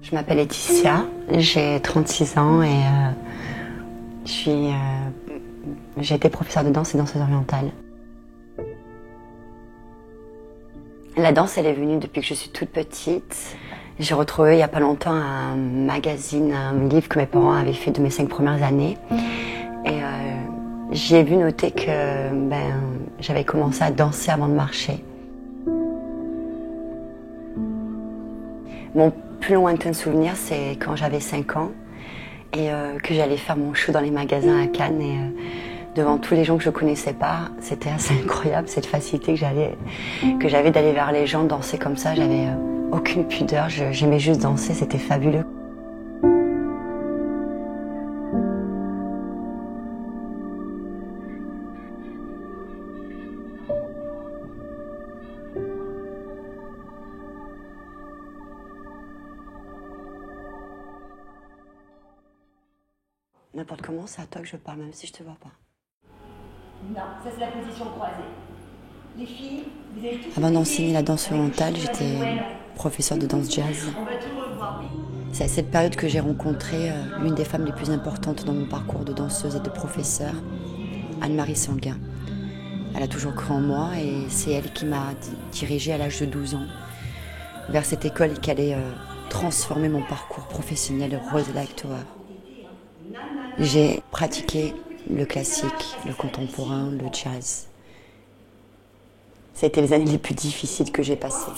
Je m'appelle Laetitia, j'ai 36 ans et j'ai été professeure de danse et danseuse orientale. La danse, elle est venue depuis que je suis toute petite. J'ai retrouvé il n'y a pas longtemps un magazine, un livre que mes parents avaient fait de mes 5 premières années. Et j'ai vu noter que j'avais commencé à danser avant de marcher. Mon plus lointain souvenir, c'est quand j'avais 5 ans et que j'allais faire mon show dans les magasins à Cannes et devant tous les gens que je connaissais pas, c'était assez incroyable cette facilité que j'avais d'aller vers les gens, danser comme ça. J'avais aucune pudeur, j'aimais juste danser, c'était fabuleux. N'importe comment, c'est à toi que je parle, même si je te vois pas. Non, ça c'est la position croisée. Les filles, vous avez tout. Avant d'enseigner la danse orientale, j'étais professeure de danse jazz. On va tout revoir. C'est à cette période que j'ai rencontré l'une des femmes les plus importantes dans mon parcours de danseuse et de professeure, Anne-Marie Sanguin. Elle a toujours cru en moi et c'est elle qui m'a dirigée à l'âge de 12 ans vers cette école qui allait transformer mon parcours professionnel Roselac Tower. J'ai pratiqué le classique, le contemporain, le jazz. Ça a été les années les plus difficiles que j'ai passées.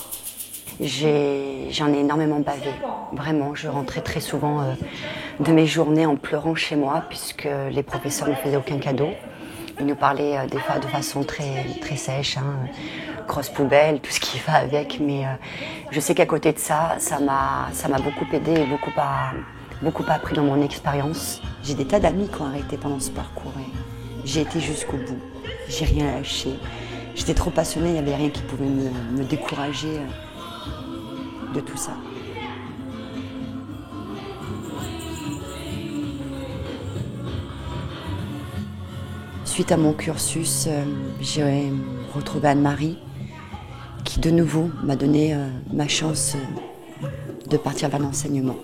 J'en ai énormément bavé. Vraiment, je rentrais très souvent de mes journées en pleurant chez moi puisque les professeurs ne faisaient aucun cadeau. Ils nous parlaient des fois de façon très, très sèche, grosse poubelle, tout ce qui va avec. Mais je sais qu'à côté de ça, ça m'a beaucoup aidé et beaucoup appris dans mon expérience. J'ai des tas d'amis qui ont arrêté pendant ce parcours et j'ai été jusqu'au bout. J'ai rien lâché. J'étais trop passionnée, il n'y avait rien qui pouvait me décourager de tout ça. Suite à mon cursus, j'ai retrouvé Anne-Marie qui de nouveau m'a donné ma chance de partir vers l'enseignement.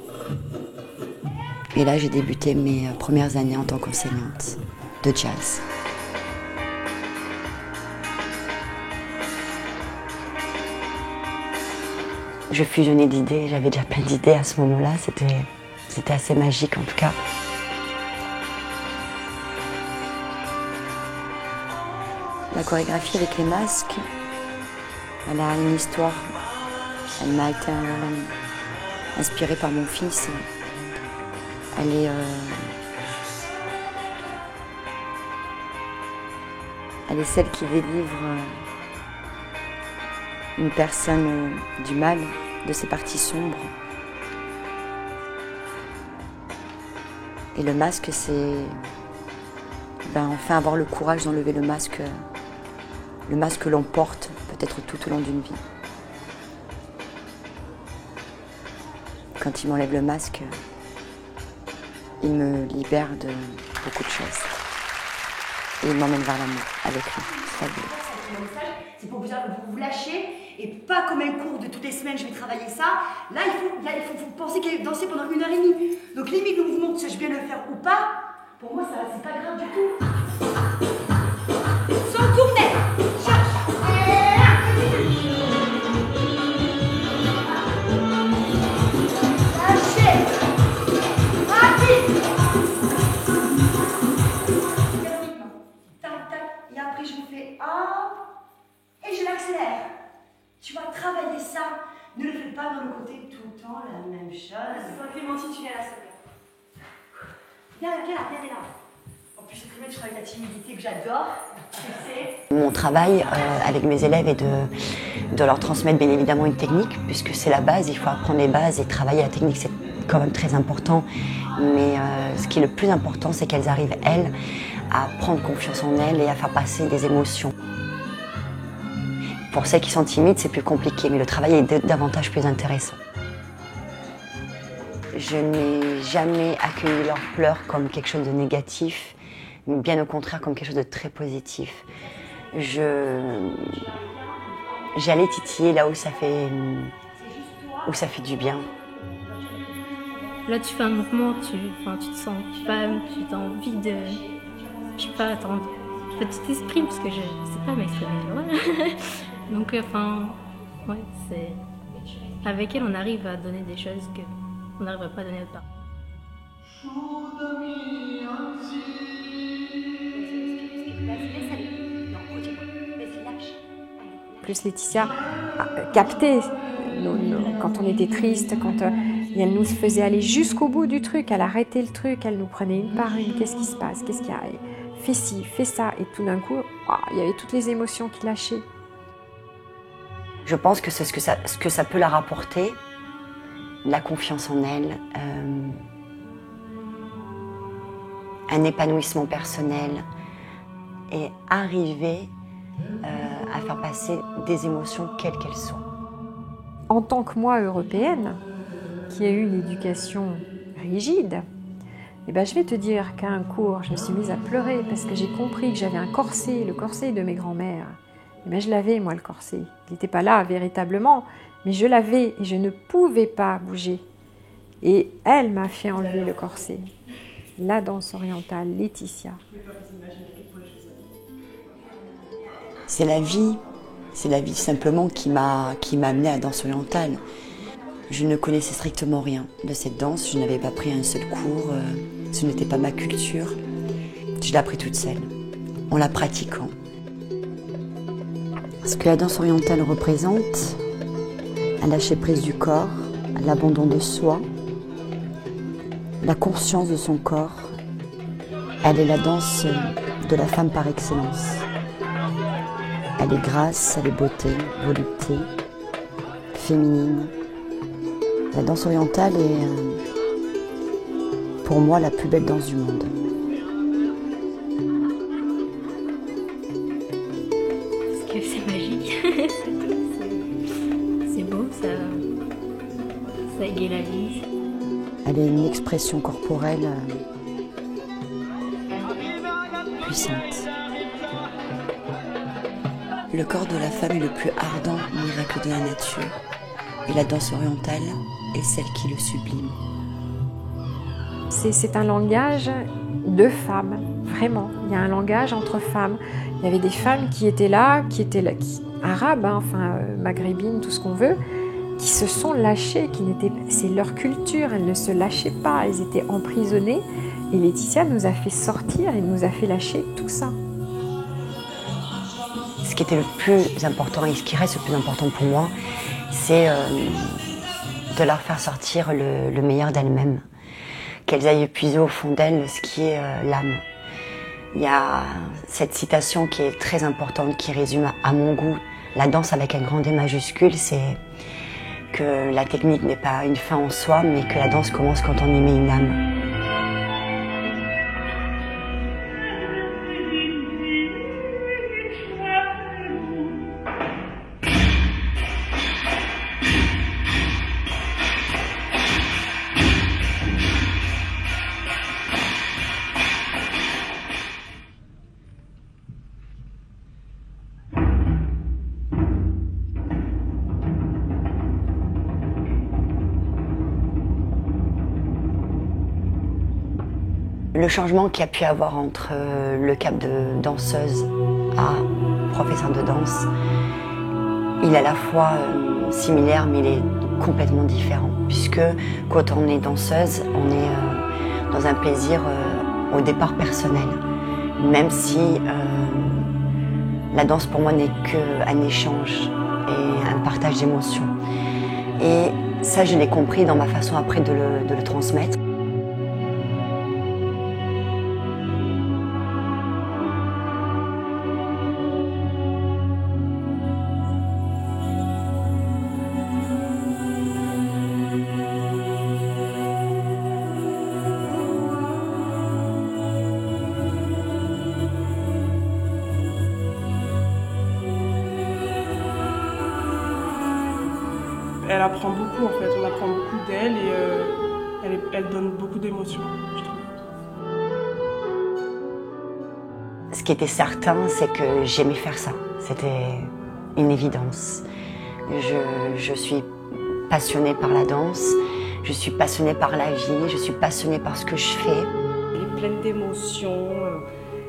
Et là, j'ai débuté mes premières années en tant qu'enseignante de jazz. Je fusionnais d'idées, j'avais déjà plein d'idées à ce moment-là, c'était assez magique en tout cas. La chorégraphie avec les masques, elle a une histoire. Elle m'a été inspirée par mon fils. Elle est celle qui délivre une personne du mal, de ses parties sombres. Et le masque, c'est enfin avoir le courage d'enlever le masque que l'on porte peut-être tout au long d'une vie. Quand il m'enlève le masque, il me libère de beaucoup de choses. Et il m'emmène vers l'amour avec lui. C'est fabuleux. C'est pour vous lâcher et pas comme un cours de toutes les semaines, je vais travailler ça. Là, il faut penser qu'elle est dansée pendant 1h30. Donc limite le mouvement, que je viens de le faire ou pas, pour moi, ça c'est pas grave du tout. Sans tourner. Et après, je vous fais hop, et je l'accélère. Tu vas travailler ça. Ne le fais pas dans le côté tout le temps la même chose. C'est toi, Clémentine, tu viens là, s'il te plaît. Viens là. En plus, c'est très bien, je travaille la timidité que j'adore. Tu sais. Mon travail avec mes élèves est de leur transmettre bien évidemment une technique, puisque c'est la base, il faut apprendre les bases et travailler la technique, c'est quand même très important. Mais ce qui est le plus important, c'est qu'elles arrivent, elles, à prendre confiance en elles et à faire passer des émotions. Pour celles qui sont timides, c'est plus compliqué, mais le travail est davantage plus intéressant. Je n'ai jamais accueilli leurs pleurs comme quelque chose de négatif, mais bien au contraire comme quelque chose de très positif. J'allais titiller là où ça fait du bien. Là, tu fais un mouvement, tu te sens femme, tu as envie de... Je sais pas, tu t'exprimes parce que je sais pas m'exprimer. Voilà. Donc, ouais, c'est... Avec elle, on arrive à donner des choses qu'on n'arriverait pas à donner autre part. Plus Laetitia captait quand on était triste, et elle nous faisait aller jusqu'au bout du truc, elle arrêtait le truc, elle nous prenait une par une, qu'est-ce qui se passe, qu'est-ce qu'il y a, fais ci, fais ça, et tout d'un coup, il y avait toutes les émotions qui lâchaient. Je pense que c'est ce que ça peut la rapporter, la confiance en elle, un épanouissement personnel et arriver à faire passer des émotions quelles qu'elles soient. En tant que moi, européenne, qui a eu une éducation rigide, je vais te dire qu'à un cours, je me suis mise à pleurer parce que j'ai compris que j'avais un corset, le corset de mes grands-mères. Je l'avais, moi, le corset. Il n'était pas là, véritablement, mais je l'avais et je ne pouvais pas bouger. Et elle m'a fait enlever le corset. La danse orientale, Laetitia. C'est la vie simplement qui m'a amenée à la danse orientale. Je ne connaissais strictement rien de cette danse, je n'avais pas pris un seul cours, ce n'était pas ma culture. Je l'ai appris toute seule, en la pratiquant. Ce que la danse orientale représente, un lâcher-prise du corps, l'abandon de soi, la conscience de son corps. Elle est la danse de la femme par excellence. Elle est grâce, elle est beauté, volupté, féminine. La danse orientale est, pour moi, la plus belle danse du monde. Parce que c'est magique. C'est beau, ça égaye la vie. Elle est une expression corporelle puissante. Le corps de la femme est le plus ardent miracle de la nature. Et la danse orientale est celle qui le sublime. C'est un langage de femmes, vraiment. Il y a un langage entre femmes. Il y avait des femmes qui étaient là, arabes, maghrébines, tout ce qu'on veut, qui se sont lâchées, c'est leur culture, elles ne se lâchaient pas, elles étaient emprisonnées. Et Laetitia nous a fait sortir et nous a fait lâcher tout ça. Ce qui était le plus important et ce qui reste le plus important pour moi, c'est de leur faire sortir le meilleur d'elles-mêmes, qu'elles aillent puiser au fond d'elles ce qui est l'âme. Il y a cette citation qui est très importante, qui résume à mon goût la danse avec un grand D majuscule, c'est que la technique n'est pas une fin en soi, mais que la danse commence quand on y met une âme. Le changement qu'il y a pu avoir entre le cap de danseuse à professeur de danse, il est à la fois similaire mais il est complètement différent. Puisque quand on est danseuse, on est dans un plaisir au départ personnel. Même si la danse pour moi n'est qu'un échange et un partage d'émotions. Et ça je l'ai compris dans ma façon après de le transmettre. Elle apprend beaucoup en fait, on apprend beaucoup d'elle et elle donne beaucoup d'émotions, je trouve. Ce qui était certain, c'est que j'aimais faire ça. C'était une évidence. Je suis passionnée par la danse. Je suis passionnée par la vie, je suis passionnée par ce que je fais. Elle est pleine d'émotions,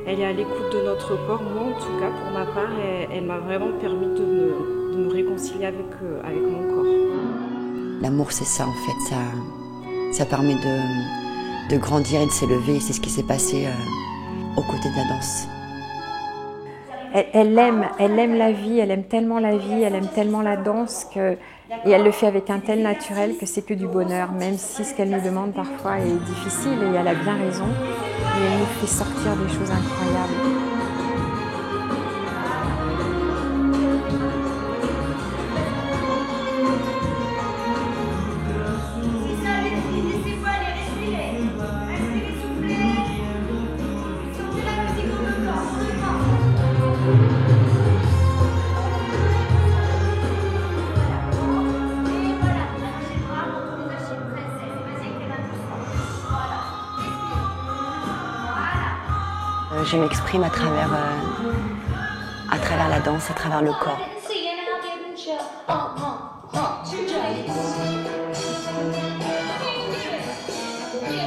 elle est à l'écoute de notre corps. Moi, en tout cas, pour ma part, elle m'a vraiment permis de me réconcilier avec mon corps. L'amour, c'est ça, en fait. Ça permet de grandir et de s'élever. C'est ce qui s'est passé aux côtés de la danse. Elle aime la vie, elle aime tellement la vie, elle aime tellement la danse et elle le fait avec un tel naturel que c'est que du bonheur, même si ce qu'elle nous demande parfois est difficile et elle a bien raison, mais elle nous fait sortir des choses incroyables. Je m'exprime à travers la danse, à travers le corps.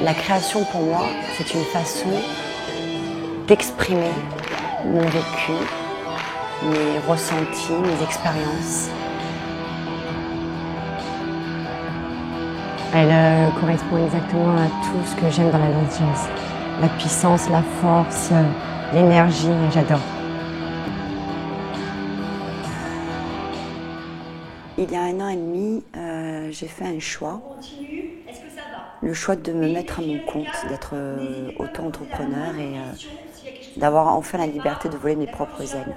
La création pour moi, c'est une façon d'exprimer mon vécu, mes ressentis, mes expériences. Elle correspond exactement à tout ce que j'aime dans la danse jazz. La puissance, la force, l'énergie, j'adore. Il y a 1 an et demi, j'ai fait un choix. Le choix de me mettre à mon compte, d'être auto-entrepreneur et d'avoir enfin la liberté de voler mes propres ailes.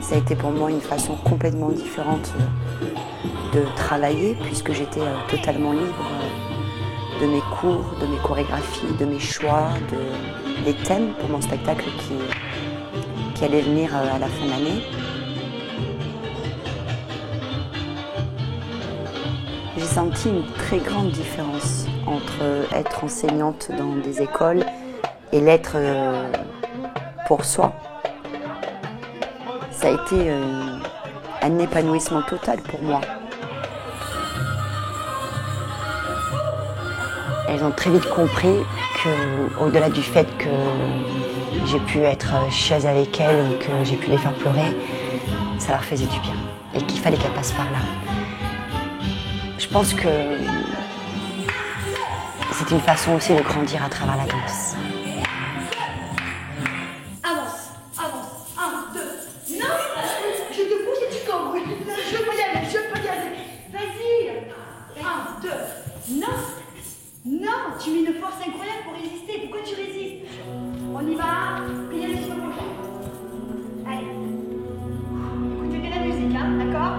Ça a été pour moi une façon complètement différente de travailler, puisque j'étais totalement libre de mes cours, de mes chorégraphies, de mes choix, des thèmes pour mon spectacle qui allait venir à la fin de l'année. J'ai senti une très grande différence entre être enseignante dans des écoles et l'être pour soi. Ça a été un épanouissement total pour moi. Elles ont très vite compris qu'au-delà du fait que j'ai pu être chieuse avec elles ou que j'ai pu les faire pleurer, ça leur faisait du bien et qu'il fallait qu'elles passent par là. Je pense que c'est une façon aussi de grandir à travers la danse. Avance, avance, 1, 2, non, je te pousse et tu cours. Je peux y aller, vas-y. 1, 2, non. Non, tu mets une force incroyable pour résister. Pourquoi tu résistes? On y va. Pliez les sur le prochain. Allez. Écoutez bien la musique, hein, d'accord?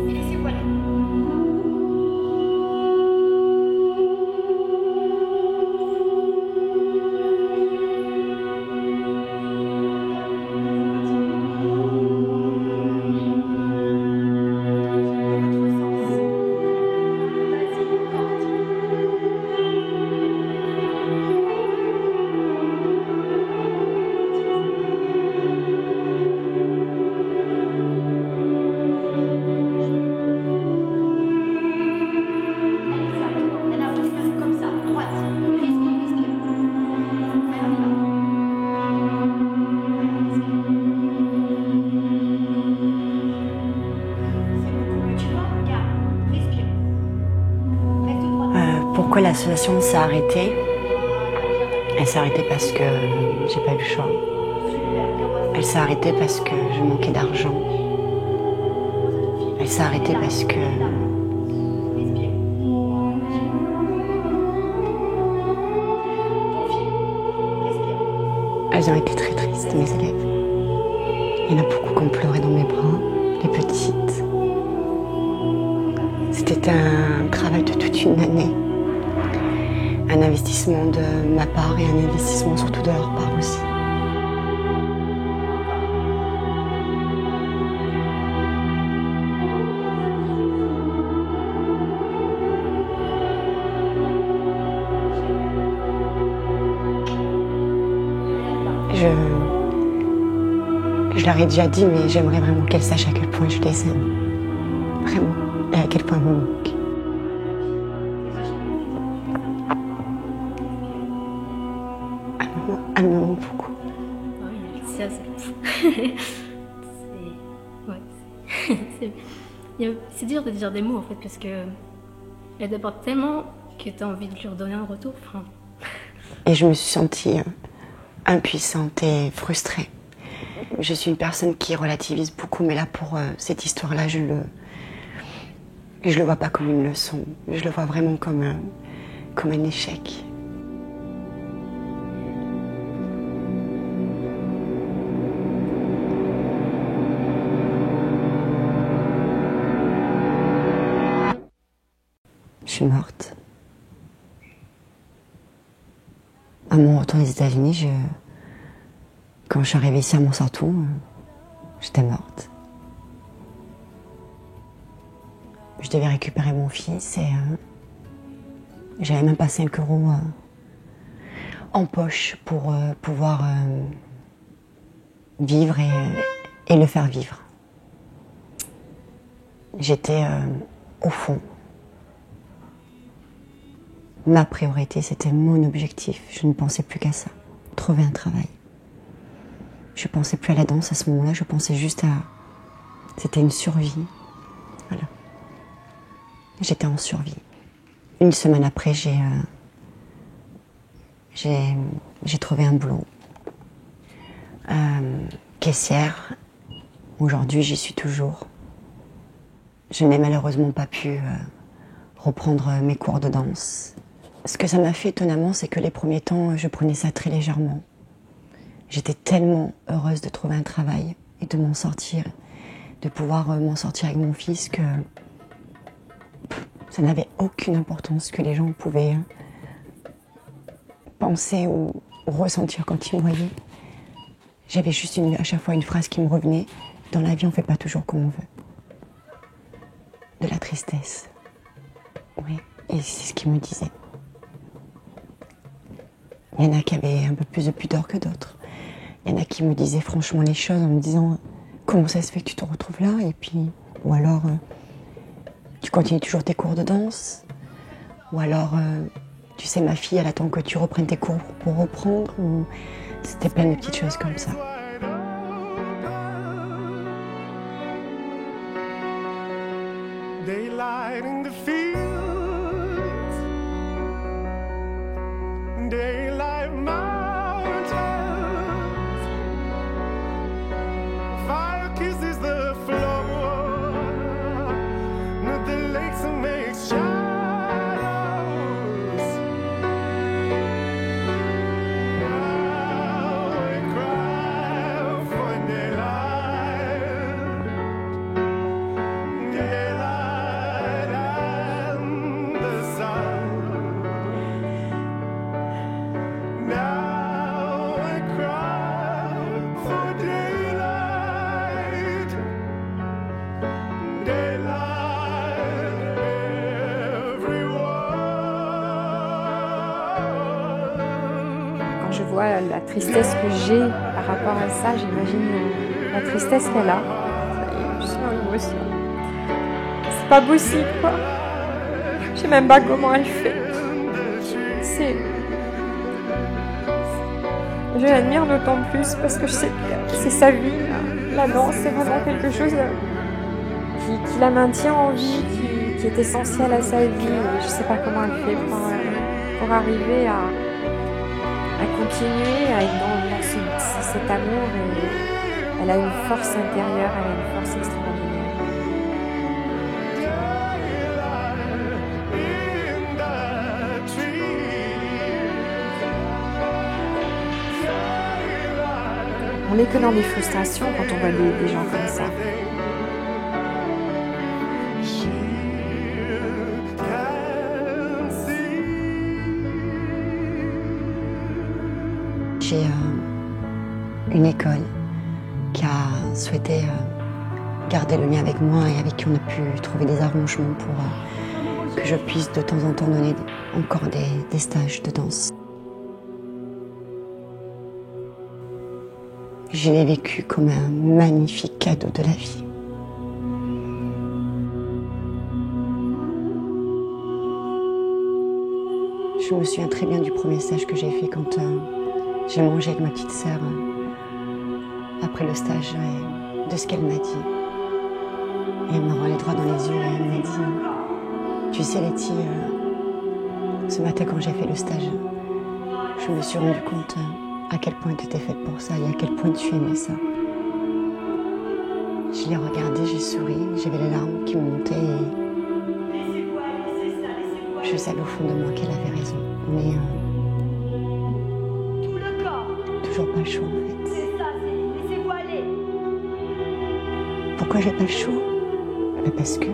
Et laissez-vous aller. Pourquoi l'association s'est arrêtée? Elle s'est arrêtée parce que j'ai pas eu le choix. Elle s'est arrêtée parce que je manquais d'argent. Elle s'est arrêtée parce que elles ont été très tristes, mes élèves. Il y en a beaucoup qui ont pleuré dans mes bras, les petites. C'était un travail de toute une année. Un investissement de ma part et un investissement surtout de leur part aussi. Je leur ai déjà dit, mais j'aimerais vraiment qu'elles sachent à quel point je les aime. vraiment, et à quel point elle me manque. Elle me manque beaucoup. Oui, ça, c'est dur de dire des mots en fait, parce que elle t'apporte tellement que tu as envie de lui redonner un retour. Enfin... Et je me suis sentie impuissante et frustrée. Je suis une personne qui relativise beaucoup, mais là pour cette histoire-là, je le vois pas comme une leçon. Je le vois vraiment comme un échec. Je suis morte. À mon retour des États-Unis, quand je suis arrivée ici à Montsartou, j'étais morte. Je devais récupérer mon fils et j'avais même pas 5 € en poche pour pouvoir vivre et le faire vivre. J'étais au fond. Ma priorité, c'était mon objectif. Je ne pensais plus qu'à ça. Trouver un travail. Je pensais plus à la danse à ce moment-là, je pensais juste à... C'était une survie. Voilà. J'étais en survie. Une semaine après, j'ai trouvé un boulot. Caissière. Aujourd'hui, j'y suis toujours. Je n'ai malheureusement pas pu reprendre mes cours de danse. Ce que ça m'a fait étonnamment, c'est que les premiers temps, je prenais ça très légèrement. J'étais tellement heureuse de trouver un travail et de m'en sortir, de pouvoir m'en sortir avec mon fils, que ça n'avait aucune importance que les gens pouvaient penser ou ressentir quand ils me voyaient. J'avais juste à chaque fois une phrase qui me revenait: dans la vie, on ne fait pas toujours comme on veut. De la tristesse. Oui, et c'est ce qu'il me disait. Il y en a qui avaient un peu plus de pudeur que d'autres. Il y en a qui me disaient franchement les choses en me disant: comment ça se fait que tu te retrouves là? Et puis, ou alors, tu continues toujours tes cours de danse? Ou alors, tu sais, ma fille, elle attend que tu reprennes tes cours pour reprendre? Ou... C'était plein de petites choses comme ça. Daylight in the fields, daylight mountains, fire kisses the floor, the lakes make shadows. Now we cry for daylight, daylight and the sun. Now I cry for daylight, daylight everyone. Quand je vois la tristesse que j'ai par rapport à ça, j'imagine la tristesse qu'elle a. Je suis en émotion. C'est pas possible, quoi. Je sais même pas comment elle fait. Je l'admire d'autant plus parce que je sais que c'est sa vie. La danse, c'est vraiment quelque chose qui la maintient en vie, qui est essentiel à sa vie. Je sais pas comment elle fait pour arriver à continuer, à être dans cet amour. Et elle a une force intérieure, elle a une force extraordinaire. On n'est que dans des frustrations quand on voit des gens comme ça. J'ai une école qui a souhaité garder le lien avec moi et avec qui on a pu trouver des arrangements pour que je puisse de temps en temps donner encore des stages de danse. Je l'ai vécu comme un magnifique cadeau de la vie. Je me souviens très bien du premier stage que j'ai fait quand j'ai mangé avec ma petite sœur après le stage et de ce qu'elle m'a dit. Et elle m'a regardé droit dans les yeux et elle m'a dit « Tu sais Letty, ce matin quand j'ai fait le stage, je me suis rendu compte à quel point tu étais faite pour ça et à quel point tu aimais ça. » Je l'ai regardée, j'ai souri, j'avais les larmes qui me montaient et je savais au fond de moi qu'elle avait raison. Mais toujours pas chaud en fait. Pourquoi j'ai pas le chaud? Parce que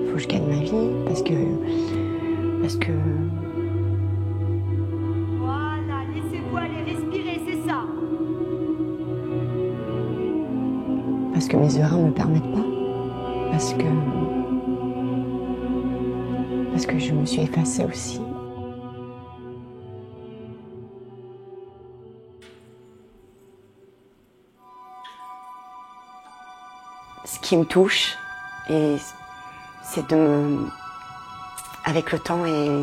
faut que je gagne ma vie, parce que Voilà, laissez-vous aller, respirez, c'est ça. parce que mes horaires me permettent pas, parce que je me suis effacée aussi. Ce qui me touche, et c'est avec le temps et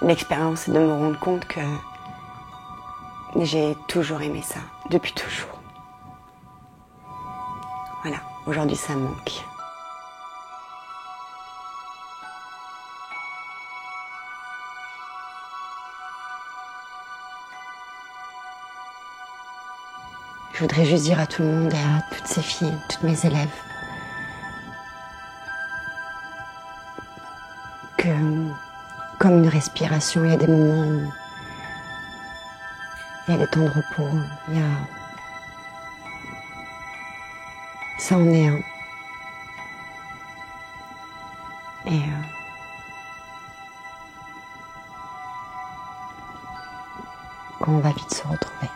l'expérience, de me rendre compte que j'ai toujours aimé ça, depuis toujours. Voilà, aujourd'hui ça me manque. Je voudrais juste dire à tout le monde et à toutes ces filles, toutes mes élèves, que comme une respiration, il y a des moments où il y a des temps de repos, il y a... Ça en est un. Et qu'on va vite se retrouver.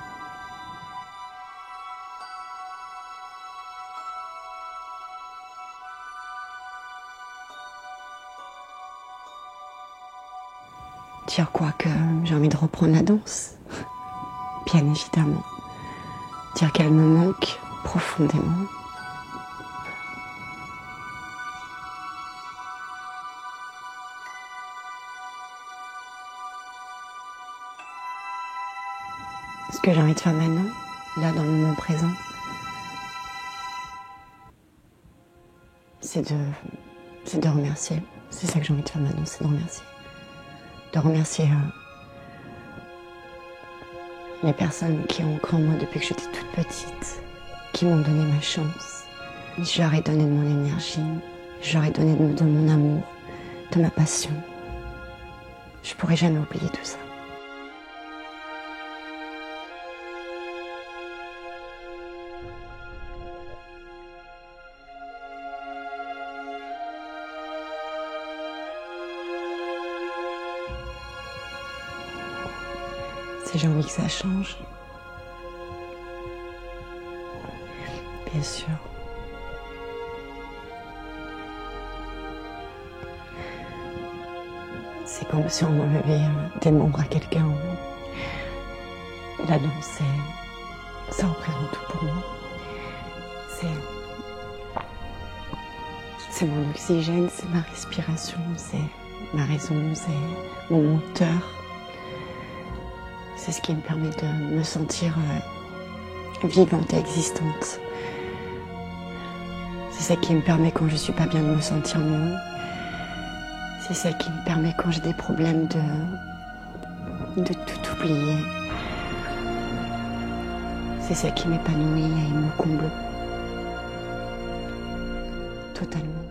Dire quoi, que j'ai envie de reprendre la danse? Bien évidemment. Dire qu'elle me manque profondément. Ce que j'ai envie de faire maintenant, là dans le moment présent, c'est de remercier. C'est ça que j'ai envie de faire maintenant, c'est de remercier. De remercier les personnes qui ont cru en moi depuis que j'étais toute petite, qui m'ont donné ma chance. Je leur ai donné de mon énergie, je leur ai donné de mon amour, de ma passion. Je pourrai jamais oublier tout ça. Si j'ai envie que ça change, bien sûr. C'est comme si on enlevait des membres à quelqu'un. La danse, ça représente tout pour moi. C'est mon oxygène, c'est ma respiration, c'est ma raison, c'est mon moteur. C'est ce qui me permet de me sentir vivante et existante. C'est ça qui me permet quand je suis pas bien de me sentir mieux. C'est ça qui me permet quand j'ai des problèmes de tout oublier. C'est ça qui m'épanouit et me comble totalement.